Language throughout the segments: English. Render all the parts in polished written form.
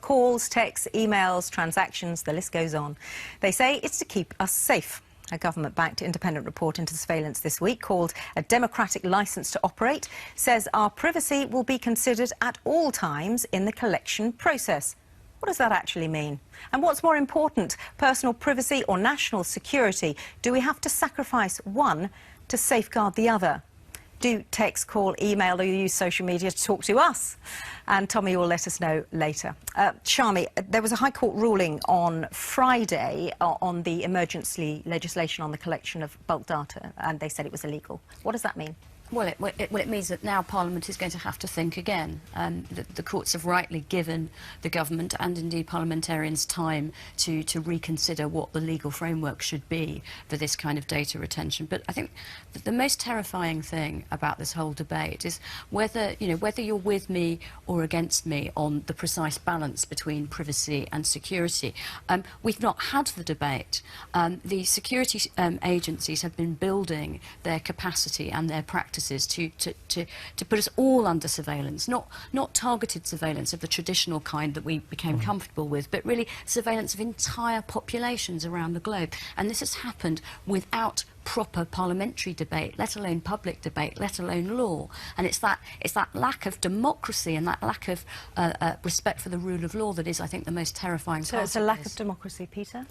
calls, texts, emails, transactions, the list goes on. They say it's to keep us safe. A government-backed independent report into surveillance this week, called A Democratic Licence to Operate, says our privacy will be considered at all times in the collection process. What does that actually mean? And what's more important, personal privacy or national security? Do we have to sacrifice one to safeguard the other? Do text, call, email, or use social media to talk to us? And Tommy will let us know later. Shami, there was a High Court ruling on Friday on the emergency legislation on the collection of bulk data, and they said it was illegal. What does that mean? Well, it means that now Parliament is going to have to think again. The courts have rightly given the government and indeed parliamentarians time to reconsider what the legal framework should be for this kind of data retention. But I think that the most terrifying thing about this whole debate is whether you're with me or against me on the precise balance between privacy and security. We've not had the debate. The security agencies have been building their capacity and their practices to put us all under surveillance, not targeted surveillance of the traditional kind that we became comfortable with, but really surveillance of entire populations around the globe. And this has happened without proper parliamentary debate, let alone public debate, let alone law. And it's that lack of democracy and that lack of respect for the rule of law that is, I think, the most terrifying part of this. So it's a lack of democracy, Peter?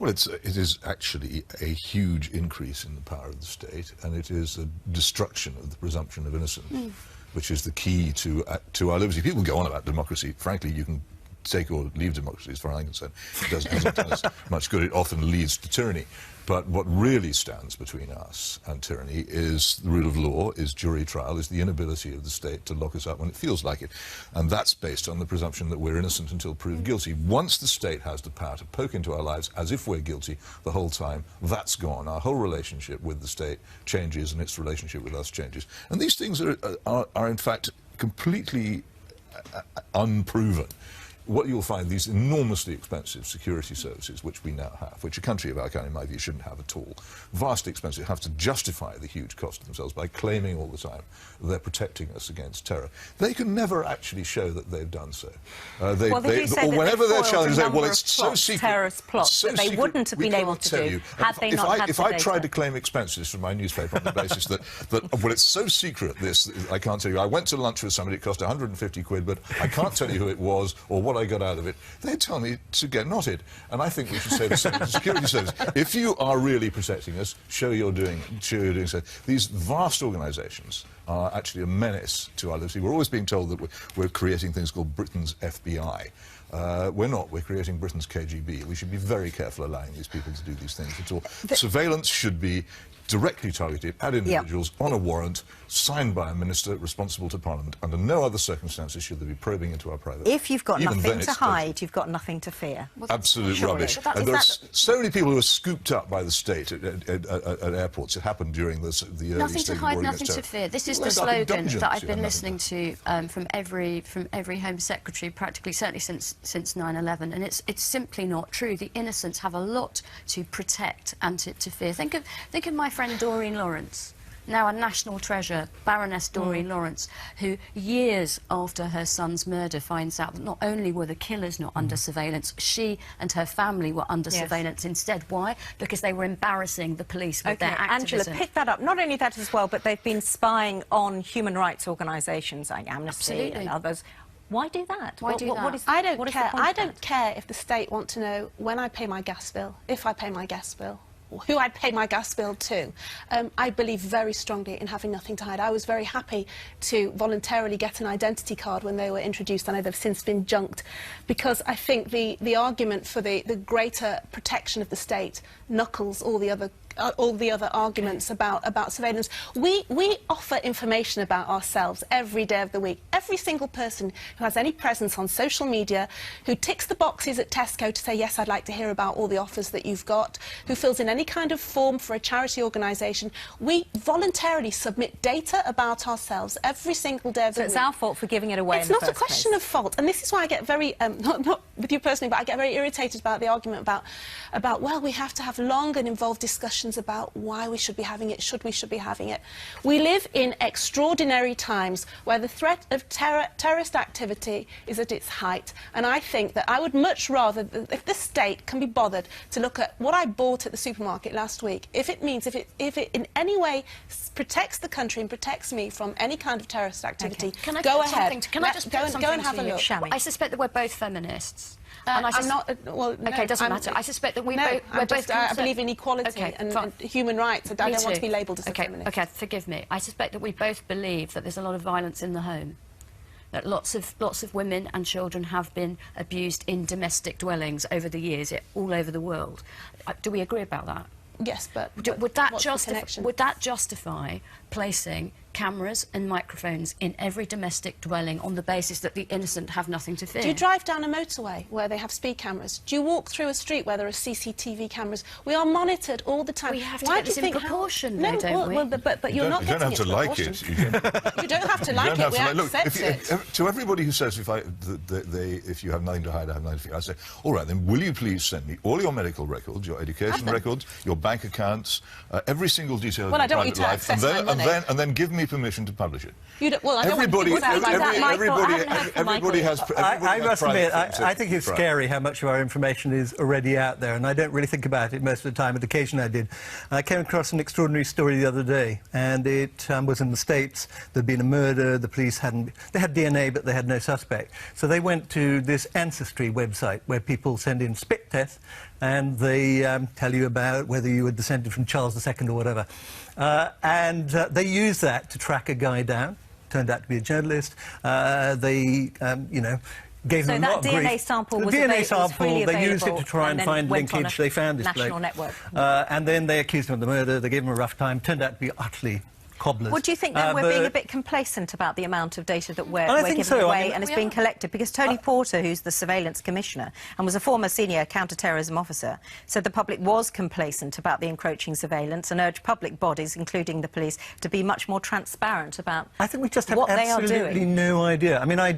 Well, it is actually a huge increase in the power of the state, and it is a destruction of the presumption of innocence, which is the key to our liberty. People go on about democracy. Frankly, you can take or leave democracy, as far as I'm concerned. It hasn't done us much good. It often leads to tyranny. But what really stands between us and tyranny is the rule of law, is jury trial, is the inability of the state to lock us up when it feels like it. And that's based on the presumption that we're innocent until proved guilty. Once the state has the power to poke into our lives as if we're guilty the whole time, that's gone. Our whole relationship with the state changes and its relationship with us changes. And these things are in fact completely unproven. What you'll find, these enormously expensive security services, which we now have, which a country of our kind, in my view, shouldn't have at all, vastly expensive, have to justify the huge cost of themselves by claiming all the time they're protecting us against terror. They can never actually show that they've done so. Well, they do say or that whenever they've they're challenged, foiled a well, number it's of so plots, secret, terrorist plots, so that they secret, wouldn't have been able to do had they not had the If I data. tried to claim expenses from my newspaper on the basis that well, it's so secret, this, I can't tell you. I went to lunch with somebody, it cost 150 quid, but I can't tell you who it was or what I got out of it. They'd tell me to get knotted. And I think we should say the same to the security service. If you are really protecting us, show you're doing so. These vast organisations are actually a menace to our liberty. We're always being told that we're creating things called Britain's FBI. We're not. We're creating Britain's KGB. We should be very careful allowing these people to do these things at all. Surveillance should be directly targeted at individuals on a warrant signed by a minister responsible to Parliament. Under no other circumstances should they be probing into our private life. If you've got nothing to hide, you've got nothing to fear. Absolute rubbish. And there are so many people who are scooped up by the state at airports. It happened during the early nothing stage to hide, of war nothing against to terror. fear. This is the slogan that I've been listening to from every Home Secretary, practically, certainly since 9/11, and it's simply not true. The innocents have a lot to protect and to fear. Think of my friend Doreen Lawrence, now a national treasure, Baroness Doreen Lawrence, who years after her son's murder finds out that not only were the killers not under surveillance, she and her family were under surveillance instead. Why? Because they were embarrassing the police with their activism. Angela, pick that up. Not only that as well, but they've been spying on human rights organisations like Amnesty and others. Why do that? Why do that? I don't care. I don't care if the state want to know when I pay my gas bill, if I pay my gas bill, who I pay my gas bill to. I believe very strongly in having nothing to hide. I was very happy to voluntarily get an identity card when they were introduced. I know they've since been junked, because I think the argument for the greater protection of the state knuckles all the other arguments about surveillance. We offer information about ourselves every day of the week. Every single person who has any presence on social media, who ticks the boxes at Tesco to say, yes, I'd like to hear about all the offers that you've got, who fills in any kind of form for a charity organisation, we voluntarily submit data about ourselves every single day of the week. So it's our fault for giving it away in the first place. It's not a question of fault, and this is why I get very, not with you personally, but I get very irritated about the argument about well, we have to have long and involved discussion conversations about why we should be having it, should be having it. We live in extraordinary times where the threat of terrorist activity is at its height, and I think that I would much rather, if the state can be bothered to look at what I bought at the supermarket last week, if it in any way protects the country and protects me from any kind of terrorist activity, Can I go put ahead. something Can I just go and have a look. Shami. I suspect that we're both feminists. I'm not. Well, no, OK, it doesn't matter. I suspect that we're both. I believe in equality and human rights. I don't want to be labelled as a feminist. OK, forgive me. I suspect that we both believe that there's a lot of violence in the home. That lots of women and children have been abused in domestic dwellings over the years, all over the world. Do we agree about that? Yes, but would that justify placing cameras and microphones in every domestic dwelling on the basis that the innocent have nothing to fear? Do you drive down a motorway where they have speed cameras? Do you walk through a street where there are CCTV cameras? We are monitored all the time. We have to get this in proportion, though, don't we? Well, but you're not getting it in proportion. You don't have to like it. You don't have to like it. We accept it. To everybody who says if you have nothing to hide, I have nothing to fear, I say, all right, then will you please send me all your medical records, your education records, your bank accounts, every single detail of your private life, and then give me permission to publish it. Everybody has. I must admit, I think it's scary how much of our information is already out there, and I don't really think about it most of the time, but occasionally I did. I came across an extraordinary story the other day, and it was in the States. There'd been a murder, the police they had DNA, but they had no suspect. So they went to this ancestry website where people send in spit tests, and they tell you about whether you were descended from Charles II or whatever. And they used that to track a guy down. Turned out to be a journalist. They, you know, gave them a lot of grief. So that DNA sample was freely available. They used it to try and find linkage. They found this national bloke. network. And then they accused him of the murder. They gave him a rough time. Turned out to be utterly cobblers. Would you think that we're being a bit complacent about the amount of data that we're giving away and is being collected? Because Tony Porter, who's the surveillance commissioner and was a former senior counter-terrorism officer, said the public was complacent about the encroaching surveillance and urged public bodies, including the police, to be much more transparent about what they are doing. I think we just have absolutely no idea. I mean, I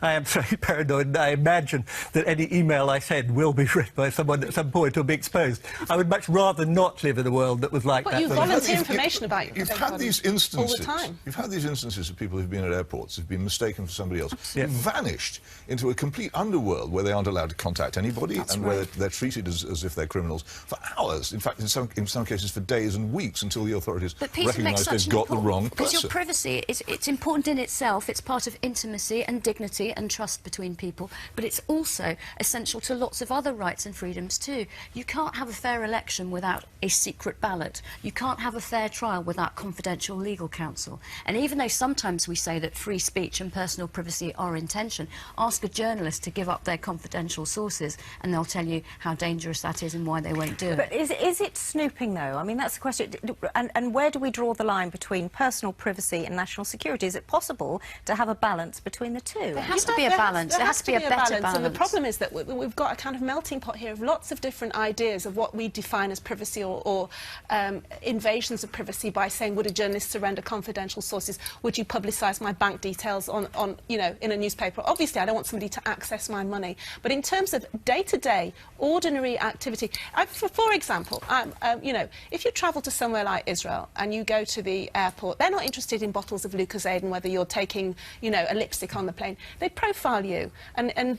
am very paranoid, and I imagine that any email I send will be read by someone at some point or be exposed. I would much rather not live in a world that was like that. But you volunteer information about you. You've had these instances. All the time. You've had these instances of people who've been at airports, who've been mistaken for somebody else, who've vanished into a complete underworld where they aren't allowed to contact anybody where they're treated as if they're criminals for hours. In fact, in some cases for days and weeks until the authorities recognise they've got the wrong person. Because your privacy it's important in itself. It's part of intimacy and dignity and trust between people. But it's also essential to lots of other rights and freedoms too. You can't have a fair election without a secret ballot. You can't have a fair trial without confidential legal counsel. And even though sometimes we say that free speech and personal privacy are in tension, ask a journalist to give up their confidential sources and they'll tell you how dangerous that is and why they won't do it. But is it snooping, though? I mean, that's the question. And where do we draw the line between personal privacy and national security? Is it possible to have a balance between the two? There has to be a balance. There has to be a better balance. And the problem is that we've got a kind of melting pot here of lots of different ideas of what we define as privacy or invasions of privacy by saying, would a journalist surrender confidential sources? Would you publicise my bank details on you know, in a newspaper? Obviously, I don't want somebody to access my money. But in terms of day-to-day, ordinary activity, for example, you know, if you travel to somewhere like Israel and you go to the airport, they're not interested in bottles of Lucozade and whether you're taking, you know, a lipstick on the plane. They profile you,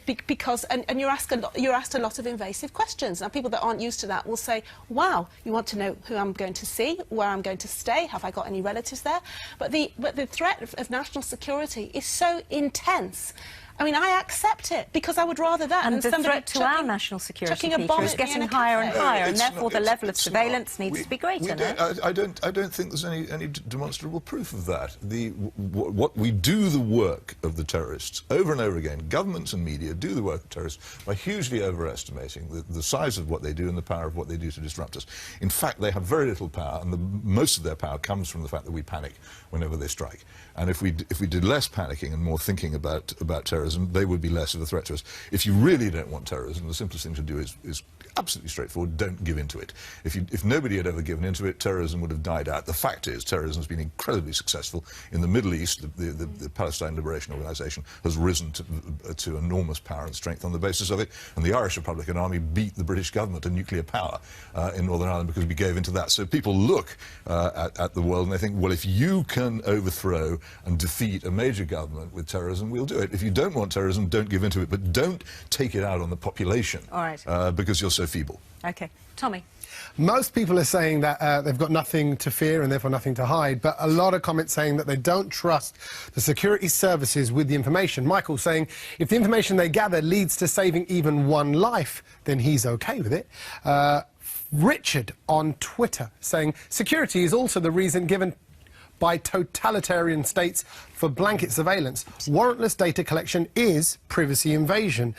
because you're asked a lot of invasive questions. Now, people that aren't used to that will say, wow, you want to know who I'm going to see, where I'm going to stay, have I got any relatives there? But the threat of national security is so intense. I mean, I accept it because I would rather that and than the threat to our national security is getting higher and higher, and therefore the level of surveillance needs to be greater. I don't think there's any demonstrable proof of that. What we do the work of the terrorists over and over again. Governments and media do the work of terrorists by hugely overestimating the size of what they do and the power of what they do to disrupt us. In fact, they have very little power, and most of their power comes from the fact that we panic whenever they strike. And if we did less panicking and more thinking about terrorism, they would be less of a threat to us. If you really don't want terrorism, the simplest thing to do is absolutely straightforward. Don't give in to it. If nobody had ever given in to it, terrorism would have died out. The fact is, terrorism has been incredibly successful. In the Middle East, the Palestine Liberation Organization has risen to enormous power and strength on the basis of it, and the Irish Republican Army beat the British government and nuclear power in Northern Ireland because we gave into that. So people look at the world and they think, well, if you can overthrow and defeat a major government with terrorism, we'll do it. If you don't want terrorism, don't give into it, but don't take it out on the population. All right. Because you're so feeble. OK. Tommy? Most people are saying that they've got nothing to fear and therefore nothing to hide, but a lot of comments saying that they don't trust the security services with the information. Michael saying if the information they gather leads to saving even one life, then he's OK with it. Richard on Twitter saying security is also the reason given by totalitarian states for blanket surveillance. Warrantless data collection is privacy invasion.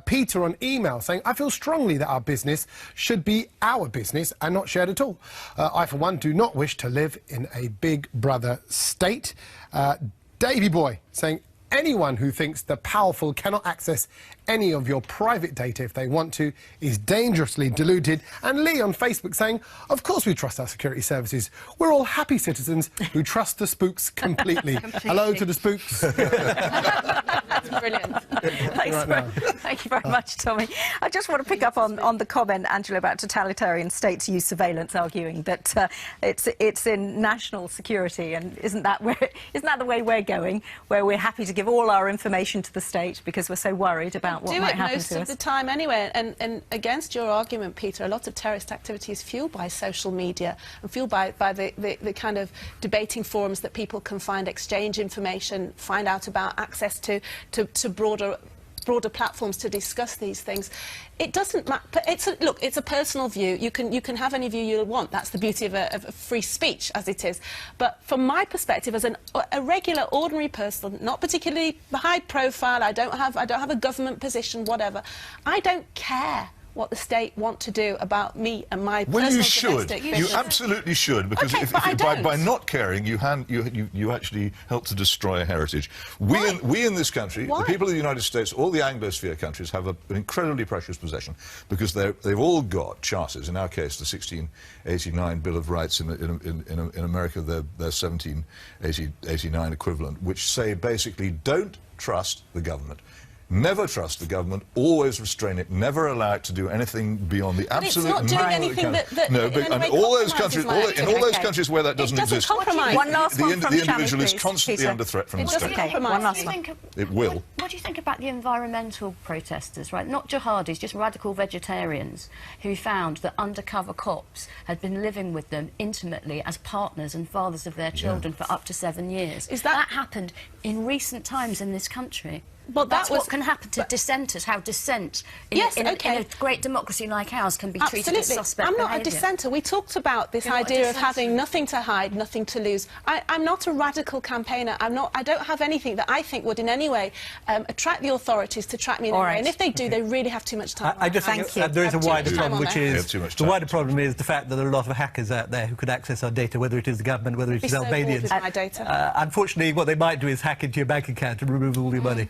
Peter on email saying, I feel strongly that our business should be our business and not shared at all. I, for one, do not wish to live in a big brother state. Davy Boy saying, anyone who thinks the powerful cannot access any of your private data if they want to is dangerously deluded. And Lee on Facebook saying, of course we trust our security services. We're all happy citizens who trust the spooks completely. Hello to the spooks. That's brilliant. Thank you very much, Tommy. I just want to pick up on the comment, Angela, about totalitarian states use surveillance, arguing that it's in national security, and isn't that the way we're going, where we're happy to give all our information to the state because we're so worried about what might happen to us? Do it most of the time anyway. And against your argument, Peter, a lot of terrorist activity is fueled by social media and fueled by the kind of debating forums that people can find, exchange information, find out about, access to broader platforms to discuss these things. It doesn't matter. Look, it's a personal view. You can have any view you want. That's the beauty of free speech, as it is. But from my perspective, as a regular, ordinary person, not particularly high profile, I don't have a government position, whatever. I don't care what the state want to do about me and my well, personal you should. business. You absolutely should, because Okay, by not caring, you actually help to destroy a heritage. We in this country, the people of the United States, all the Anglosphere countries, have an incredibly precious possession, because they've all got charters. In our case, the 1689 Bill of Rights. In America, their 1789 equivalent, which say basically don't trust the government. Never trust the government, always restrain it, never allow it to do anything beyond the absolute minimum. It's not doing anything that no, but in all those countries, in all those countries where that doesn't exist, One last one from the individual Shannon, is please, constantly Peter. under threat from the Just state. okay. One last one. It will. What do you think about the environmental protesters, right? Not jihadis, just radical vegetarians who found that undercover cops had been living with them intimately as partners and fathers of their children for up to 7 years. That happened in recent times in this country. Well, that's what can happen to dissenters, how dissent in a great democracy like ours can be treated as suspect I'm not behaviour. a dissenter. We talked about this idea of having nothing to hide, nothing to lose. I'm not a radical campaigner. I don't have anything that I think would in any way attract the authorities to track me in any way. And if they do, they really have too much time. I just think there is a wider problem, which is the wider problem is the fact that there are a lot of hackers out there who could access our data, whether it is the government, whether it is Albanians. My data. Unfortunately, what they might do is hack into your bank account and remove all your money.